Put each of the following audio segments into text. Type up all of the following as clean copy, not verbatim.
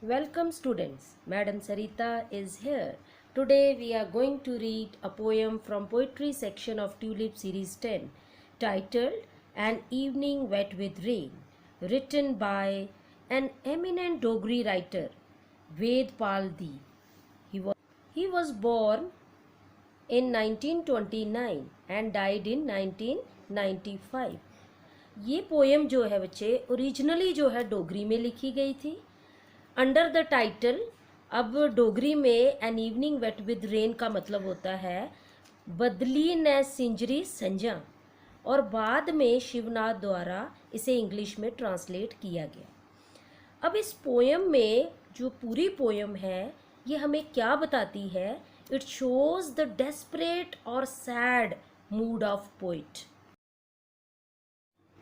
Welcome students, Madam Sarita is here. Today we are going to read a poem from poetry section of Tulip series 10 titled An Evening Wet with Rain, written by an eminent Dogri writer, Ved Pal Deep. He was born in 1929 and died in 1995. ये poem जो है बच्चे originally जो है डोगरी में लिखी गई थी अंडर द टाइटल। अब डोगरी में an evening wet with rain का मतलब होता है बदली न सिंजरी संजा, और बाद में शिवनाथ द्वारा इसे इंग्लिश में ट्रांसलेट किया गया। अब इस पोएम में जो पूरी पोएम है ये हमें क्या बताती है? इट शोज द डेस्परेट और sad mood off poet.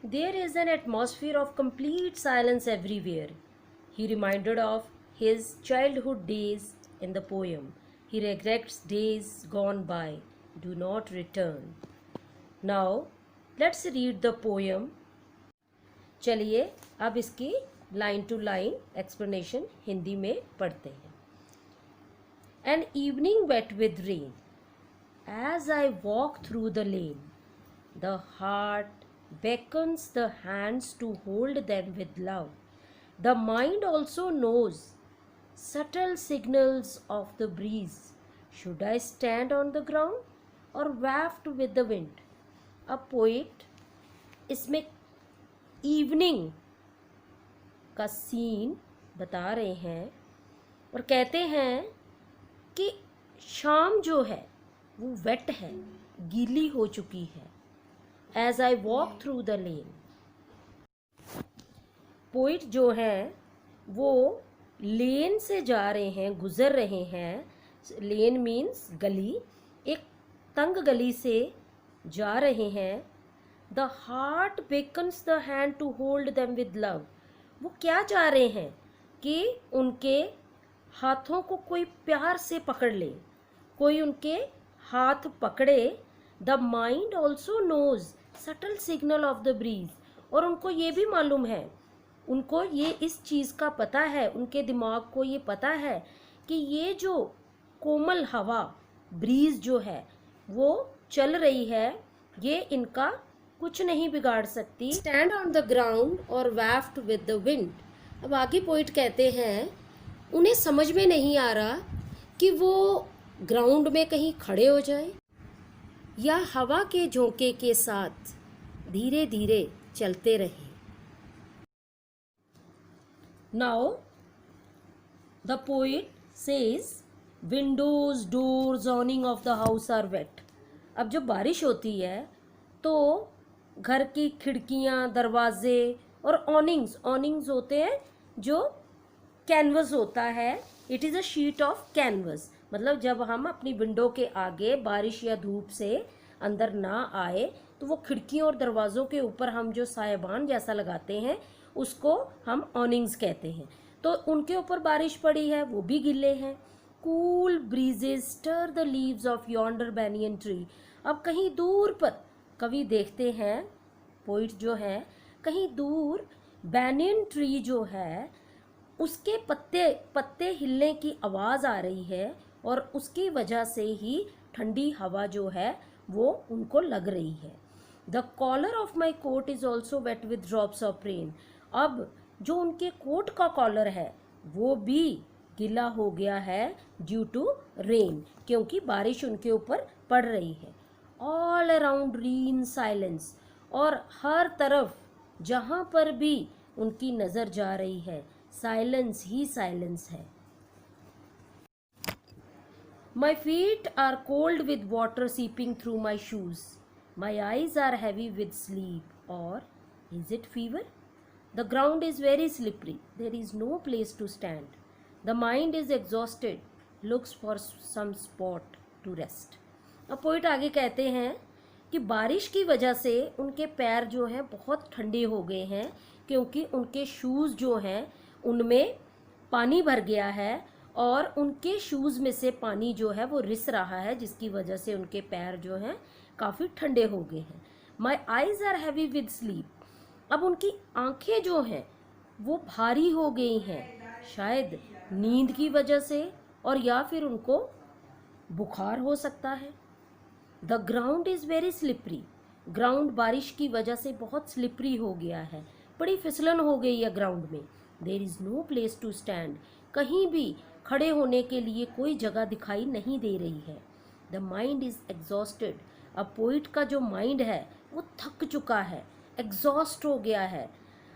There is an atmosphere of complete silence everywhere. He reminded of his childhood days in the poem. He regrets days gone by, do not return. Now, let's read the poem. चलिए अब इसकी line to line explanation Hindi में पढ़ते हैं। An evening wet with rain. As I walk through the lane, the heart beckons the hands to hold them with love. The mind also knows subtle signals of the breeze. Should I stand on the ground or waft with the wind? A poet इसमें evening का scene बता रहे हैं और कहते हैं कि शाम जो है वो वेट है, गीली हो चुकी है। As I walk through the lane. Poet जो हैं वो लेन से जा रहे हैं, गुजर रहे हैं। लेन मीन्स गली, एक तंग गली से जा रहे हैं। The heart beckons the hand to hold them with love. वो क्या चाह रहे हैं कि उनके हाथों को कोई प्यार से पकड़ ले, कोई उनके हाथ पकड़े। The mind also knows subtle signal of the breeze. और उनको ये भी मालूम है, उनको ये इस चीज़ का पता है, उनके दिमाग को ये पता है कि ये जो कोमल हवा ब्रीज जो है वो चल रही है, ये इनका कुछ नहीं बिगाड़ सकती। स्टैंड ऑन द ग्राउंड और वैफ्ट विद द विंड। अब आगे पोइट कहते हैं उन्हें समझ में नहीं आ रहा कि वो ग्राउंड में कहीं खड़े हो जाए या हवा के झोंके के साथ धीरे धीरे चलते रहे। Now the poet says windows doors awning of the house are wet. अब जब बारिश होती है तो घर की खिड़कियां, दरवाजे और ऑनिंग्स होते हैं जो कैनवस होता है। It is a sheet of canvas. मतलब जब हम अपनी विंडो के आगे बारिश या धूप से अंदर ना आए तो वो खिड़कियों और दरवाज़ों के ऊपर हम जो सायबान जैसा लगाते हैं उसको हम ऑनिंग्स कहते हैं। तो उनके ऊपर बारिश पड़ी है, वो भी गिले हैं। Cool breezes stir the leaves of yonder banyan tree. अब कहीं दूर पर कवि देखते हैं, पोइट जो है, कहीं दूर बैनियन ट्री जो है उसके पत्ते हिलने की आवाज़ आ रही है और उसकी वजह से ही ठंडी हवा जो है वो उनको लग रही है। The collar of my coat is also wet with drops of rain. अब जो उनके कोट का कॉलर है वो भी गीला हो गया है ड्यू टू रेन, क्योंकि बारिश उनके ऊपर पड़ रही है। All around rain silence. और हर तरफ जहाँ पर भी उनकी नज़र जा रही है साइलेंस ही साइलेंस है। My feet are cold with water seeping through my shoes. My eyes are heavy with sleep. Or is it fever? The ground is very slippery. There is no place to stand. The mind is exhausted. Looks for some spot to rest. अब poet आगे कहते हैं कि बारिश की वजह से उनके पैर जो हैं बहुत ठंडे हो गए हैं, क्योंकि उनके शूज़ जो हैं उनमें पानी भर गया है और उनके शूज़ में से पानी जो है वो रिस रहा है, जिसकी वजह से उनके पैर जो हैं काफ़ी ठंडे हो गए हैं। My eyes are heavy with sleep. अब उनकी आंखें जो हैं वो भारी हो गई हैं शायद नींद की वजह से, और या फिर उनको बुखार हो सकता है। The ground is very slippery, ground बारिश की वजह से बहुत स्लिपरी हो गया है, बड़ी फिसलन हो गई है ग्राउंड में। There is no place to stand, कहीं भी खड़े होने के लिए कोई जगह दिखाई नहीं दे रही है। द माइंड इज़ एग्जॉस्टेड, अब पोइट का जो माइंड है वो थक चुका है, एग्जॉस्ट हो गया है।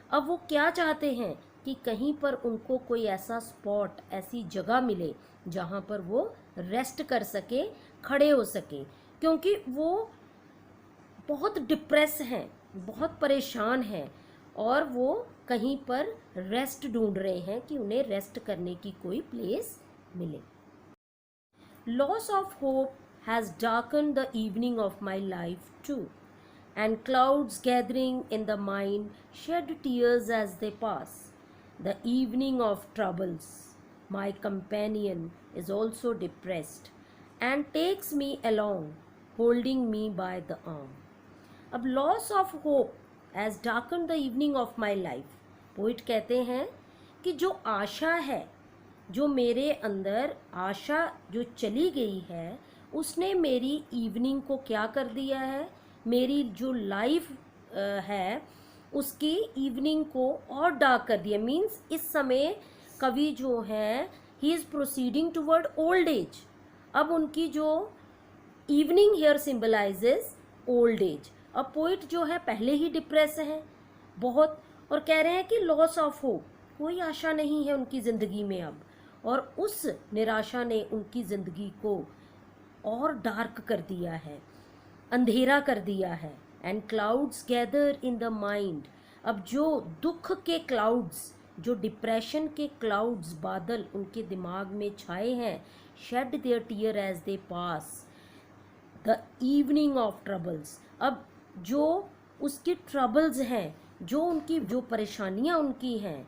अब वो क्या चाहते हैं कि कहीं पर उनको कोई ऐसा स्पॉट, ऐसी जगह मिले जहाँ पर वो रेस्ट कर सके, खड़े हो सके, क्योंकि वो बहुत डिप्रेस हैं, बहुत परेशान हैं, और वो कहीं पर रेस्ट ढूंढ रहे हैं कि उन्हें रेस्ट करने की कोई प्लेस मिले। Loss of hope has darken the evening of my life too, and clouds gathering in the mind shed tears as they pass. The evening of troubles, my companion is also depressed and takes me along, holding me by the arm. अब loss of hope has darkened the evening of my life. Poet कहते हैं कि जो आशा है, जो मेरे अंदर आशा जो चली गई है, उसने मेरी इवनिंग को क्या कर दिया है, मेरी जो लाइफ है उसकी इवनिंग को और डार्क कर दिया। मीन्स इस समय कवि जो है he is proceeding toward old age. अब उनकी जो evening here symbolises old age. अब पोइट जो है पहले ही डिप्रेस है बहुत, और कह रहे हैं कि लॉस ऑफ होप, कोई आशा नहीं है उनकी ज़िंदगी में अब, और उस निराशा ने उनकी ज़िंदगी को और डार्क कर दिया है, अंधेरा कर दिया है। And clouds gather in the mind, अब जो दुख के क्लाउड्स, जो डिप्रेशन के क्लाउड्स, बादल उनके दिमाग में छाए हैं, shed their tear as they pass the evening of troubles. अब जो उसकी ट्रबल्स हैं, जो उनकी जो परेशानियां उनकी हैं,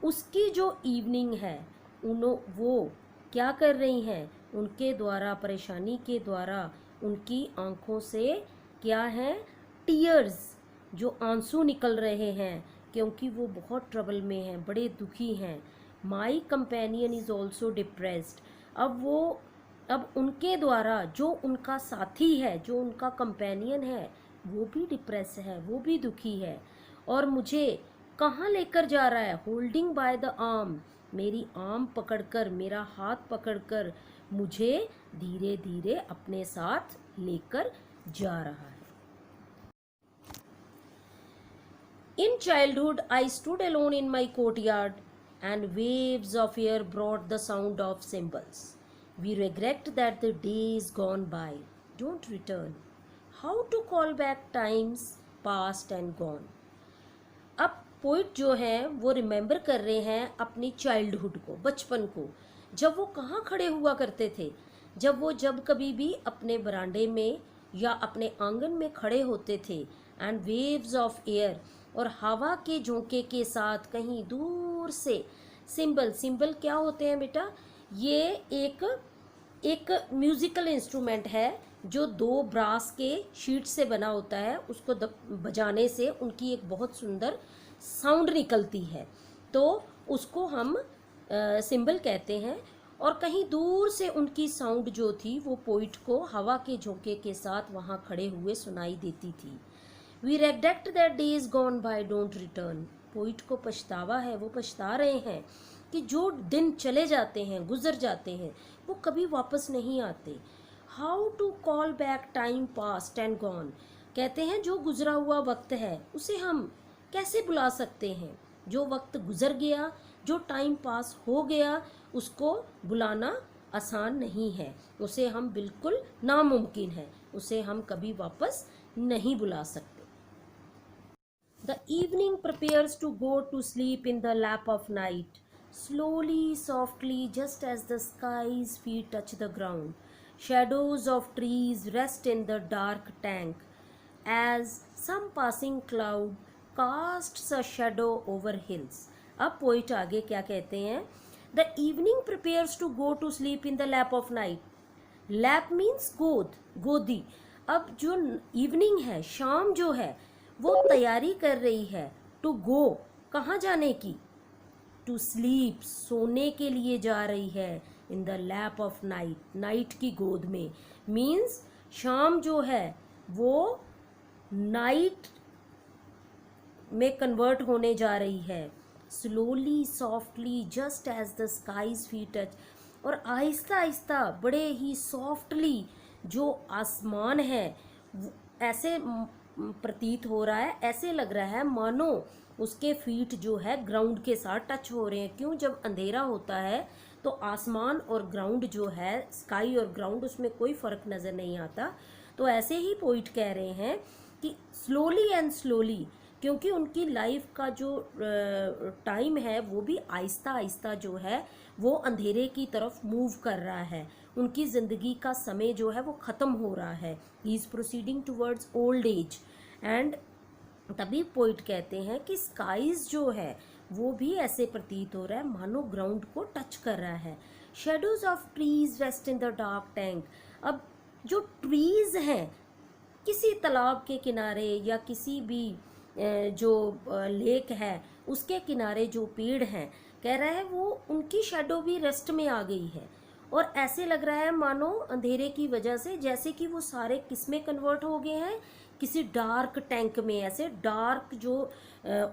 उसकी जो इवनिंग है वो क्या कर रही हैं, उनके द्वारा, परेशानी के द्वारा उनकी आंखों से क्या है, टीयर्स, जो आंसू निकल रहे हैं, क्योंकि वो बहुत ट्रबल में हैं, बड़े दुखी हैं। माई कंपेनियन इज़ ऑल्सो डिप्रेस्ड, अब उनके द्वारा जो उनका साथी है, जो उनका कंपेनियन है, वो भी डिप्रेस है, वो भी दुखी है, और मुझे कहाँ लेकर जा रहा है, होल्डिंग बाय द आर्म, मेरी आर्म पकड़कर, मेरा हाथ पकड़कर मुझे धीरे धीरे अपने साथ लेकर जा रहा है। In childhood, I stood alone in my courtyard, and waves of air brought the sound of cymbals. We regret that the days gone by don't return. How to call back times past and gone? अब poet जो है वो remember कर रहे हैं अपनी childhood को, बचपन को, जब वो कहाँ खड़े हुआ करते थे, जब कभी भी अपने बरांडे में या अपने आंगन में खड़े होते थे। एंड वेव्स ऑफ एयर, और हवा के झोंके के साथ कहीं दूर से सिंबल क्या होते हैं बेटा, ये एक म्यूजिकल इंस्ट्रूमेंट है जो 2 ब्रास के शीट से बना होता है, उसको बजाने से उनकी एक बहुत सुंदर साउंड निकलती है, तो उसको हम सिंबल कहते हैं। और कहीं दूर से उनकी साउंड जो थी वो पोइट को हवा के झोंके के साथ वहाँ खड़े हुए सुनाई देती थी। We regret that days gone by don't return, poet को पछतावा है, वो पछता रहे हैं कि जो दिन चले जाते हैं, गुजर जाते हैं, वो कभी वापस नहीं आते। How to call back time past and gone, कहते हैं जो गुजरा हुआ वक्त है उसे हम कैसे बुला सकते हैं, जो वक्त गुजर गया, जो टाइम पास हो गया, उसको बुलाना आसान नहीं है, उसे हम बिल्कुल नामुमकिन है, उसे हम कभी वापस नहीं बुला सकते। The evening prepares to go to sleep in the lap of night, slowly, softly, just as the sky's feet touch the ground. Shadows of trees rest in the dark tank, as some passing cloud casts a shadow over hills. अब poet आगे क्या कहते हैं, the evening prepares to go to sleep in the lap of night. Lap means गोद, गोदी। अब जो evening है, शाम जो है, वो तैयारी कर रही है टू गो, कहाँ जाने की, टू स्लीप, सोने के लिए जा रही है, इन the lap of night, night की गोद में, मीन्स शाम जो है वो नाइट में कन्वर्ट होने जा रही है। Slowly softly just as the skies feet touch, और आहिस्ता आहिस्ता बड़े ही सॉफ्टली जो आसमान है ऐसे प्रतीत हो रहा है, ऐसे लग रहा है मानो उसके फीट जो है ग्राउंड के साथ टच हो रहे हैं। क्यों, जब अंधेरा होता है तो आसमान और ग्राउंड जो है, स्काई और ग्राउंड, उसमें कोई फर्क नज़र नहीं आता। तो ऐसे ही पोइट कह रहे हैं कि स्लोली एंड स्लोली, क्योंकि उनकी लाइफ का जो टाइम है वो भी आहिस्ता आहिस्ता जो है वो अंधेरे की तरफ मूव कर रहा है, उनकी ज़िंदगी का समय जो है वो ख़त्म हो रहा है। He is proceeding towards old age. And तभी पोइट कहते हैं कि स्काईज जो है वो भी ऐसे प्रतीत हो रहा है मानो ग्राउंड को टच कर रहा है। Shadows of trees rest in the dark tank. अब जो ट्रीज हैं किसी तालाब के किनारे या किसी भी जो लेक है उसके किनारे जो पेड़ हैं, कह रहा है वो उनकी शेडो भी रेस्ट में आ गई है, और ऐसे लग रहा है मानो अंधेरे की वजह से जैसे कि वो सारे किस में कन्वर्ट हो गए हैं, किसी डार्क टैंक में, ऐसे डार्क जो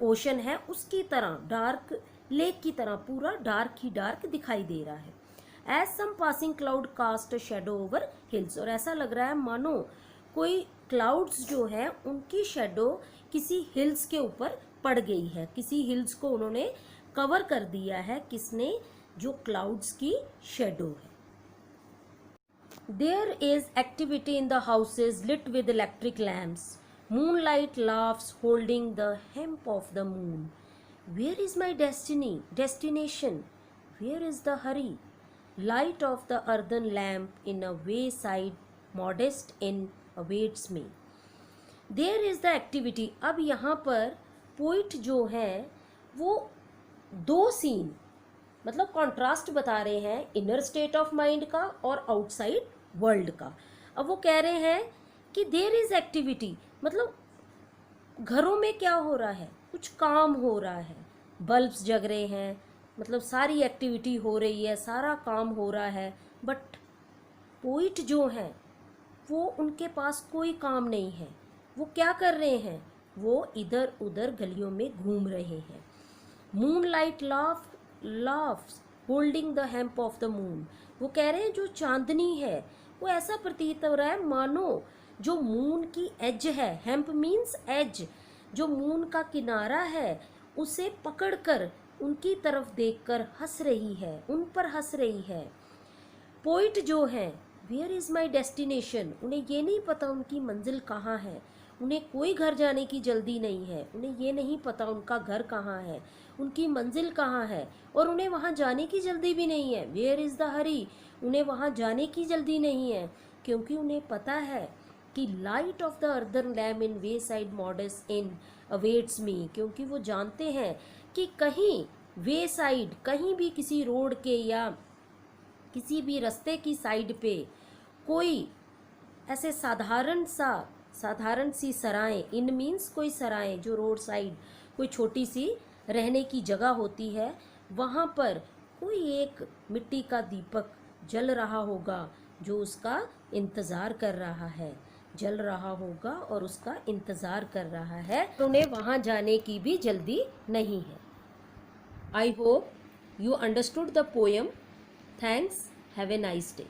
ओशन है उसकी तरह, डार्क लेक की तरह पूरा डार्क ही डार्क दिखाई दे रहा है। As some passing cloud cast shadow over hills, और ऐसा लग रहा है मानो कोई क्लाउड्स जो हैं उनकी शेडो किसी हिल्स के ऊपर पड़ गई है, किसी हिल्स को उन्होंने कवर कर दिया है, किसने, जो क्लाउड्स की शेडो है। There is activity in the houses lit with electric lamps. Moonlight laughs holding the hem of the moon. Where is my destination? Where is the hurry? Light of the earthen lamp in a wayside modest inn awaits me. There is the activity. अब यहाँ पर poet जो है वो दो scene, मतलब contrast बता रहे हैं, इनर स्टेट ऑफ माइंड का और आउटसाइड वर्ल्ड का। अब वो कह रहे हैं कि देयर इज एक्टिविटी, मतलब घरों में क्या हो रहा है, कुछ काम हो रहा है, बल्ब्स जग रहे हैं, मतलब सारी एक्टिविटी हो रही है, सारा काम हो रहा है, बट पोइट जो है वो उनके पास कोई काम नहीं है। वो क्या कर रहे हैं, वो इधर उधर गलियों में घूम रहे हैं। Moonlight laughs holding the hemp of the moon, वो कह रहे हैं जो चांदनी है वो ऐसा प्रतीत हो रहा है मानो जो मून की एज है, हेम्प मीन्स एज, जो मून का किनारा है उसे पकड़कर उनकी तरफ देखकर हंस रही है, उन पर हंस रही है। पोइट जो है, वेयर इज़ माई डेस्टिनेशन, उन्हें ये नहीं पता उनकी मंजिल कहाँ है, उन्हें कोई घर जाने की जल्दी नहीं है, उन्हें ये नहीं पता उनका घर कहाँ है, उनकी मंजिल कहाँ है, और उन्हें वहाँ जाने की जल्दी भी नहीं है। वेयर इज़ द हरी, उन्हें वहाँ जाने की जल्दी नहीं है, क्योंकि उन्हें पता है कि light of the earthen lamp in wayside modest inn awaits me, क्योंकि वो जानते हैं कि कहीं वे साइड, कहीं भी किसी रोड के या किसी भी रास्ते की साइड पे कोई ऐसे साधारण सी सराय, इन मीन्स कोई सराय जो रोड साइड कोई छोटी सी रहने की जगह होती है, वहाँ पर कोई एक मिट्टी का दीपक जल रहा होगा जो उसका इंतज़ार कर रहा है, जल रहा होगा और उसका इंतज़ार कर रहा है, तो उन्हें वहाँ जाने की भी जल्दी नहीं है। I hope you understood the poem. Thanks. Have a nice day.